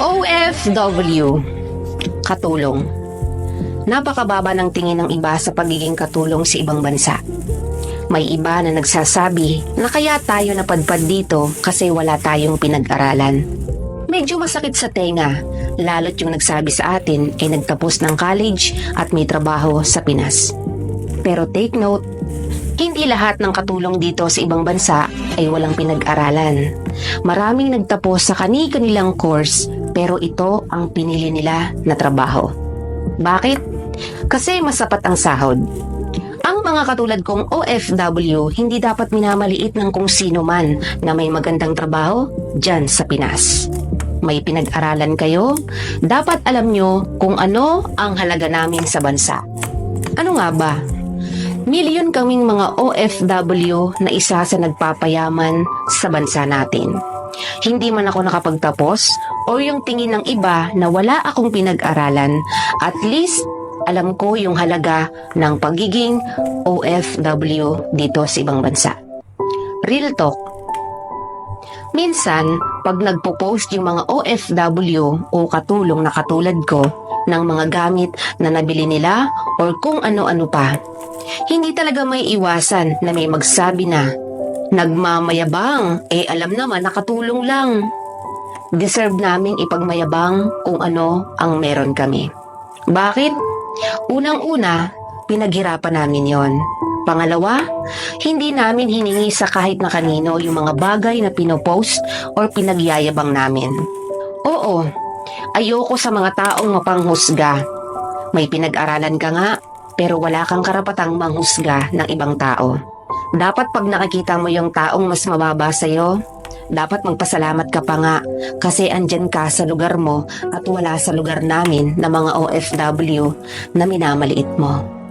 OFW, katulong. Napakababa ng tingin ng iba sa pagiging katulong sa ibang bansa. May iba na nagsasabi na kaya tayo napadpad dito kasi wala tayong pinag-aralan. Medyo masakit sa tenga, lalo't yung nagsabi sa atin ay nagtapos ng college at may trabaho sa Pinas. Pero take note, hindi lahat ng katulong dito sa ibang bansa ay walang pinag-aralan. Maraming nagtapos sa kani-kanilang course pero ito ang pinili nila na trabaho. Bakit? Kasi masapat ang sahod. Ang mga katulad kong OFW hindi dapat minamaliit ng kung sino man na may magandang trabaho dyan sa Pinas. May pinag-aralan kayo, dapat alam nyo kung ano ang halaga namin sa bansa. Ano nga ba? Milyon kaming mga OFW na isa sa nagpapayaman sa bansa natin. Hindi man ako nakapagtapos o yung tingin ng iba na wala akong pinag-aralan, at least alam ko yung halaga ng pagiging OFW dito sa ibang bansa. Real talk. Minsan, pag nagpo-post yung mga OFW o katulong na katulad ko ng mga gamit na nabili nila or kung ano-ano pa, hindi talaga may iwasan na may magsabi na, nagmamayabang, alam naman nakatulong lang. Deserve naming ipagmayabang kung ano ang meron kami. Bakit? Unang-una, pinaghirapan namin yon. Pangalawa, hindi namin hiningi sa kahit na kanino yung mga bagay na pinopost or pinagyayabang namin. Oo, ayoko sa mga taong mapanghusga. May pinag-aralan ka nga, pero wala kang karapatang manghusga ng ibang tao. Dapat pag nakikita mo yung taong mas mababa sa'yo, dapat magpasalamat ka pa nga kasi andyan ka sa lugar mo at wala sa lugar namin na mga OFW na minamaliit mo.